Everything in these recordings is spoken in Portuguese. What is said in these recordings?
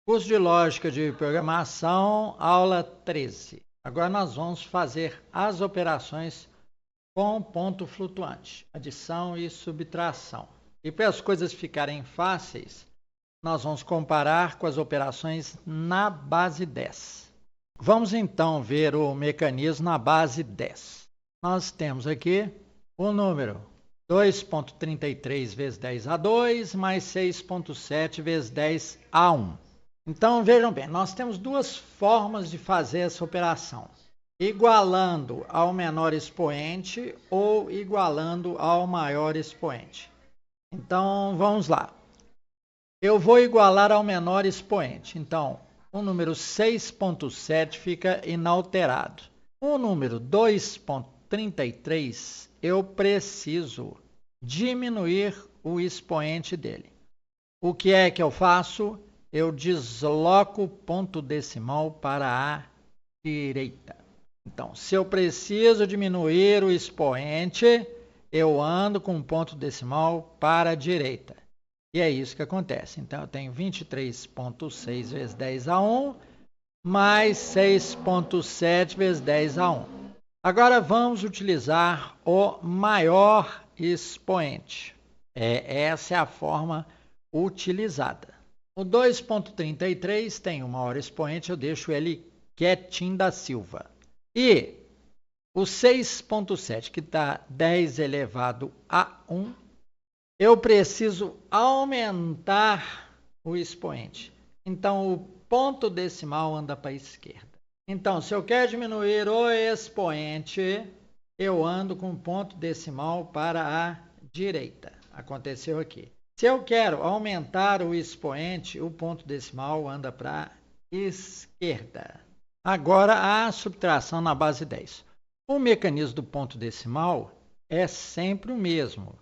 Curso de Lógica de Programação, aula 13. Agora nós vamos fazer as operações com ponto flutuante, adição e subtração. E para as coisas ficarem fáceis, nós vamos comparar com as operações na base 10. Vamos então ver o mecanismo na base 10. Nós temos aqui o número 2,33 vezes 10 a 2 mais 6,7 vezes 10 a 1. Então, vejam bem, nós temos duas formas de fazer essa operação. Igualando ao menor expoente ou igualando ao maior expoente. Então, vamos lá. Eu vou igualar ao menor expoente. Então, o número 6,7 fica inalterado. O número 2,33, eu preciso diminuir o expoente dele. O que é que eu faço? Eu desloco o ponto decimal para a direita. Então, se eu preciso diminuir o expoente, eu ando com o ponto decimal para a direita. E é isso que acontece. Então, eu tenho 23,6 vezes 10 a 1, mais 6,7 vezes 10 a 1. Agora, vamos utilizar o maior expoente. Essa é a forma utilizada. O 2,33 tem o maior expoente, eu deixo ele quietinho da Silva. E o 6,7, que está 10 elevado a 1, eu preciso aumentar o expoente. Então, o ponto decimal anda para a esquerda. Então, se eu quero diminuir o expoente, eu ando com o ponto decimal para a direita. Aconteceu aqui. Se eu quero aumentar o expoente, o ponto decimal anda para a esquerda. Agora, a subtração na base 10. O mecanismo do ponto decimal é sempre o mesmo.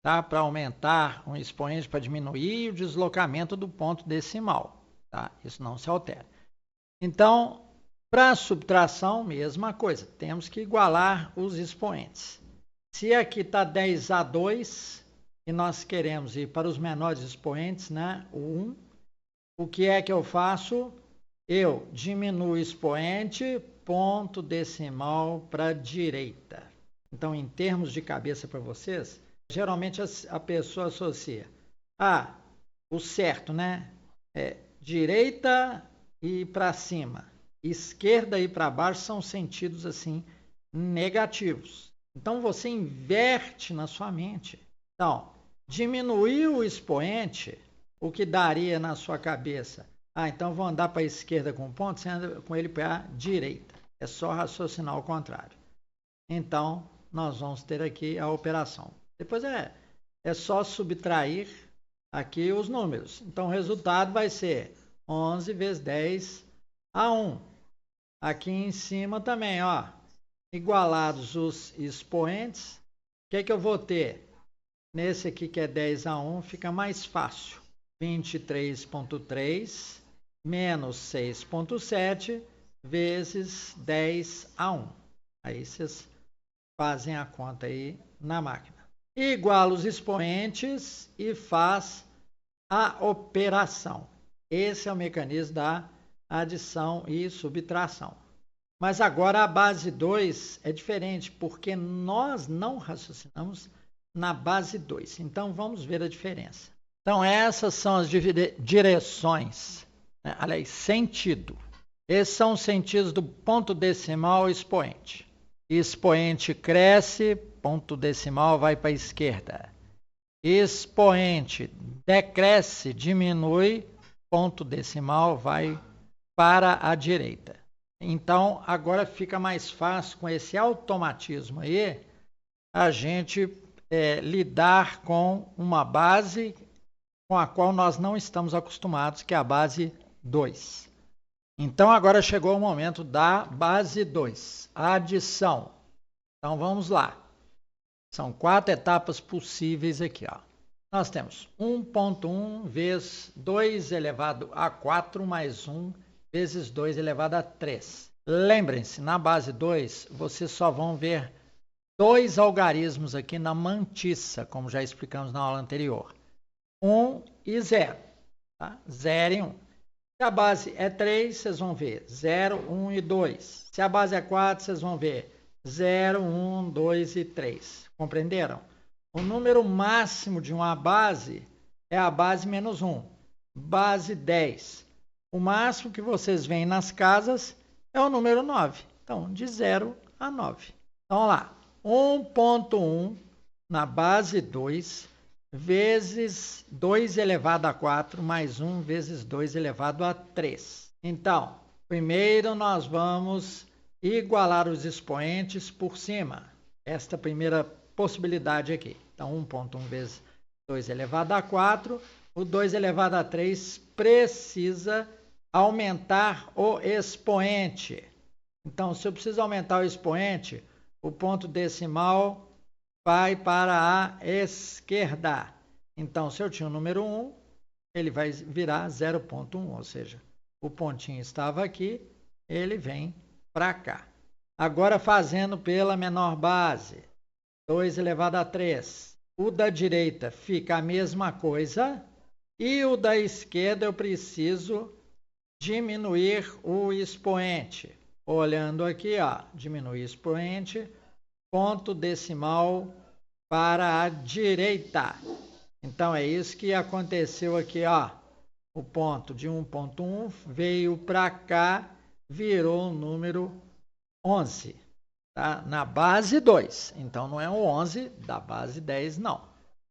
Tá? Para aumentar um expoente, para diminuir o deslocamento do ponto decimal. Tá? Isso não se altera. Então, para a subtração, mesma coisa. Temos que igualar os expoentes. Se aqui está 10 a 2... e nós queremos ir para os menores expoentes, né? O 1. O que é que eu faço? Eu diminuo o expoente, ponto decimal para a direita. Então, em termos de cabeça para vocês, geralmente a pessoa associa o certo, né? Direita e para cima. Esquerda e para baixo são sentidos assim negativos. Então, você inverte na sua mente. Então, diminuir o expoente, o que daria na sua cabeça? Então vou andar para a esquerda com um ponto, você anda com ele para a direita. É só raciocinar ao contrário. Então, nós vamos ter aqui a operação. Depois é só subtrair aqui os números. Então, o resultado vai ser 11 vezes 10 a 1. Aqui em cima também, ó, igualados os expoentes, o que é que eu vou ter? Nesse aqui que é 10 a 1, fica mais fácil. 23,3 menos 6,7 vezes 10 a 1. Aí vocês fazem a conta aí na máquina. Iguala os expoentes e faz a operação. Esse é o mecanismo da adição e subtração. Mas agora a base 2 é diferente, porque nós não raciocinamos na base 2. Então, vamos ver a diferença. Então, essas são as direções, né? Aliás, sentido. Esses são os sentidos do ponto decimal e expoente. Expoente cresce, ponto decimal vai para a esquerda. Expoente decresce, diminui, ponto decimal vai para a direita. Então, agora fica mais fácil com esse automatismo aí, a gente lidar com uma base com a qual nós não estamos acostumados, que é a base 2. Então, agora chegou o momento da base 2, a adição. Então, vamos lá. São 4 etapas possíveis aqui. Ó. Nós temos 1,1 vezes 2 elevado a 4 mais 1 vezes 2 elevado a 3. Lembrem-se, na base 2, vocês só vão ver 2 algarismos aqui na mantiça, como já explicamos na aula anterior. 1 e 0. Tá? 0 e 1. Se a base é 3, vocês vão ver 0, 1 e 2. Se a base é 4, vocês vão ver 0, 1, 2 e 3. Compreenderam? O número máximo de uma base é a base menos 1. Base 10. O máximo que vocês veem nas casas é o número 9. Então, de 0 a 9. Então, lá. 1.1 na base 2 vezes 2 elevado a 4 mais 1 vezes 2 elevado a 3. Então, primeiro nós vamos igualar os expoentes por cima. Esta primeira possibilidade aqui. Então, 1.1 vezes 2 elevado a 4. O 2 elevado a 3 precisa aumentar o expoente. Então, se eu preciso aumentar o expoente, o ponto decimal vai para a esquerda. Então, se eu tinha o número 1, ele vai virar 0.1, ou seja, o pontinho estava aqui, ele vem para cá. Agora, fazendo pela menor base, 2 elevado a 3. O da direita fica a mesma coisa e o da esquerda eu preciso diminuir o expoente. Olhando aqui, ó, diminuir o expoente, ponto decimal para a direita. Então, é isso que aconteceu aqui, ó. O ponto de 1.1 veio para cá, virou o número 11. Tá? Na base 2. Então, não é o 11 da base 10, não.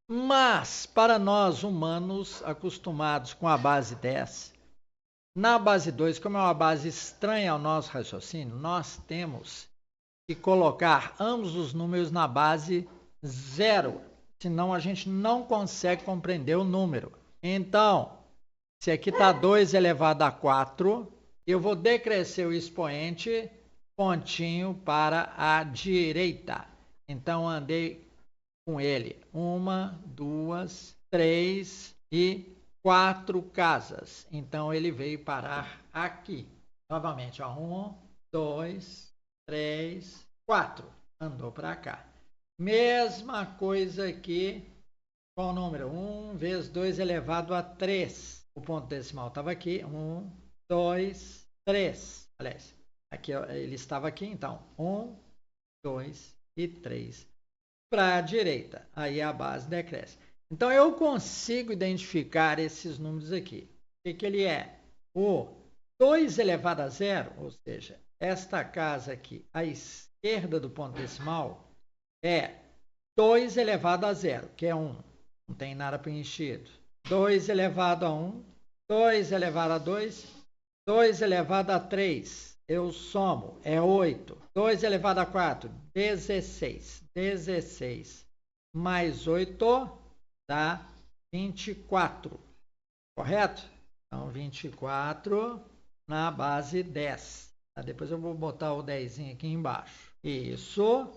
Mas, para nós humanos acostumados com a base 10, na base 2, como é uma base estranha ao nosso raciocínio, nós temos que colocar ambos os números na base 0. Senão, a gente não consegue compreender o número. Então, se aqui está 2 elevado a 4, eu vou decrescer o expoente pontinho para a direita. Então, andei com ele 1, 2, 3 e 4 casas. Então, ele veio parar aqui. Novamente, 1, 2, 3, 4. Andou para cá. Mesma coisa aqui com o número 1 vezes 2 elevado a 3. O ponto decimal estava aqui. 1, 2, 3. Aliás, aqui ele estava aqui, então. 1, 2 e 3 para a direita. Aí a base decresce. Então, eu consigo identificar esses números aqui. O que ele é? O 2 elevado a 0, ou seja, esta casa aqui, à esquerda do ponto decimal, é 2 elevado a 0, que é 1. Não tem nada preenchido. 2 elevado a 1, 2 elevado a 2, 2 elevado a 3. Eu somo, é 8. 2 elevado a 4, 16. 16 mais 8 dá 24. Correto? Então, 24 na base 10. Tá? Depois eu vou botar o 10 aqui embaixo. Isso.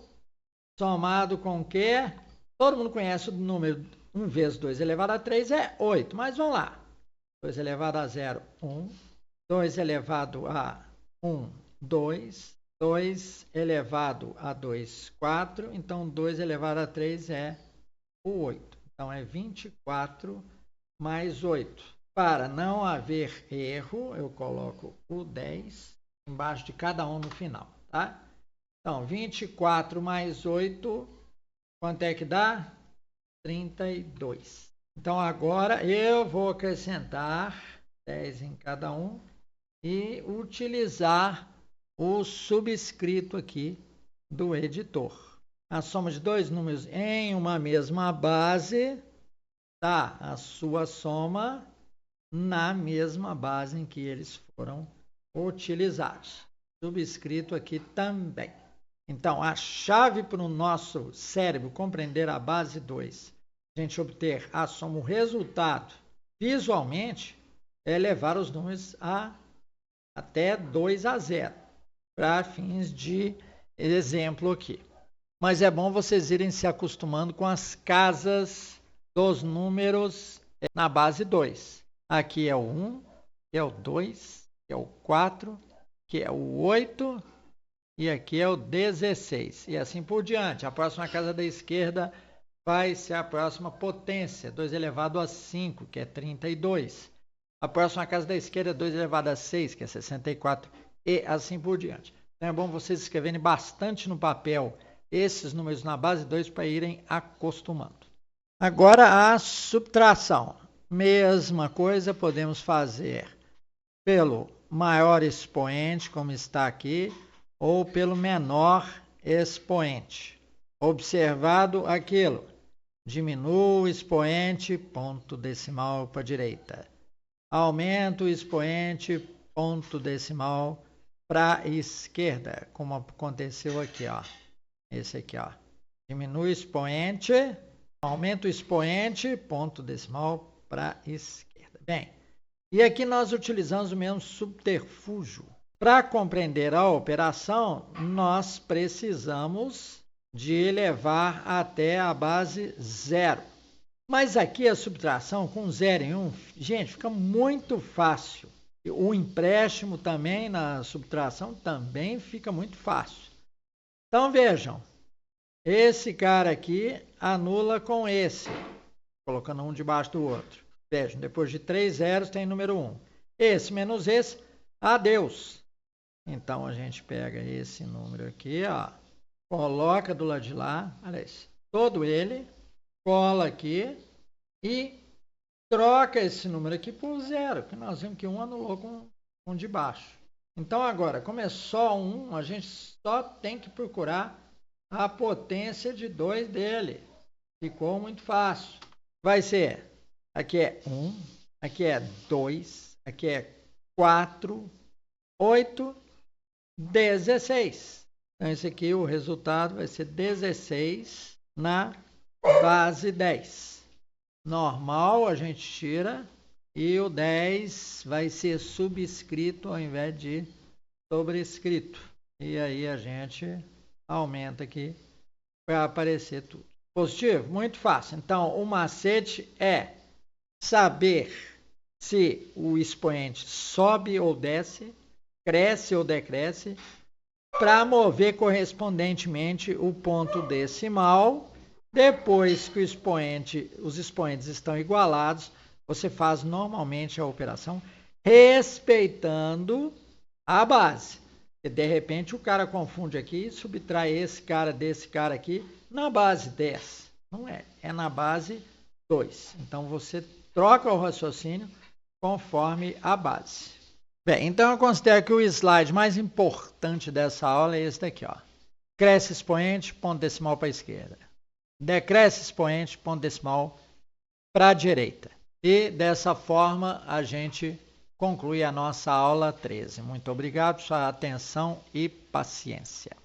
Somado com o quê? Todo mundo conhece o número 1 vezes 2 elevado a 3 é 8. Mas vamos lá. 2 elevado a 0, 1. 2 elevado a 1, 2. 2 elevado a 2, 4. Então, 2 elevado a 3 é o 8. Então, é 24 mais 8. Para não haver erro, eu coloco o 10 embaixo de cada um no final, tá? Então, 24 mais 8, quanto é que dá? 32. Então, agora eu vou acrescentar 10 em cada um e utilizar o subscrito aqui do editor. A soma de dois números em uma mesma base dá a sua soma na mesma base em que eles foram utilizados. Subscrito aqui também. Então, a chave para o nosso cérebro compreender a base 2, a gente obter a soma, o resultado visualmente, é levar os números até 2 a 0, para fins de exemplo aqui. Mas é bom vocês irem se acostumando com as casas dos números na base 2. Aqui é o 1, é o 2, é o 4, que é o 8 e aqui é o 16. E assim por diante. A próxima casa da esquerda vai ser a próxima potência, 2 elevado a 5, que é 32. A próxima casa da esquerda é 2 elevado a 6, que é 64, e assim por diante. Então é bom vocês escreverem bastante no papel esses números na base 2 para irem acostumando. Agora a subtração. Mesma coisa podemos fazer pelo maior expoente, como está aqui, ou pelo menor expoente. Observado aquilo. Diminua o expoente, ponto decimal para a direita. Aumenta o expoente, ponto decimal para a esquerda, como aconteceu aqui, ó. Esse aqui, ó. Diminui o expoente, aumenta o expoente, ponto decimal para a esquerda. Bem, e aqui nós utilizamos o mesmo subterfúgio. Para compreender a operação, nós precisamos de elevar até a base 0. Mas aqui a subtração com 0 em 1, gente, fica muito fácil. O empréstimo também na subtração também fica muito fácil. Então vejam, esse cara aqui anula com esse, colocando um debaixo do outro. Vejam, depois de 3 zeros tem número 1. Esse menos esse, adeus. Então a gente pega esse número aqui, ó, coloca do lado de lá, olha isso, todo ele, cola aqui e troca esse número aqui por 0, porque nós vimos que 1 anulou com um de baixo. Então agora, como é só 1, a gente só tem que procurar a potência de 2 dele. Ficou muito fácil. Vai ser, aqui é 1, aqui é 2, aqui é 4, 8, 16. Então esse aqui, o resultado vai ser 16 na base 10. Normal a gente tira e o 10 vai ser subscrito ao invés de sobrescrito. E aí a gente aumenta aqui para aparecer tudo. Positivo? Muito fácil. Então o macete é saber se o expoente sobe ou desce, cresce ou decresce, para mover correspondentemente o ponto decimal. Depois que os expoentes estão igualados, você faz normalmente a operação respeitando a base. E de repente o cara confunde aqui e subtrai esse cara desse cara aqui na base 10. Não é, é na base 2. Então você troca o raciocínio conforme a base. Bem, então eu considero que o slide mais importante dessa aula é esse daqui, ó. Cresce expoente, ponto decimal para a esquerda. Decresce expoente, ponto decimal para a direita. E dessa forma a gente conclui a nossa aula 13. Muito obrigado por sua atenção e paciência.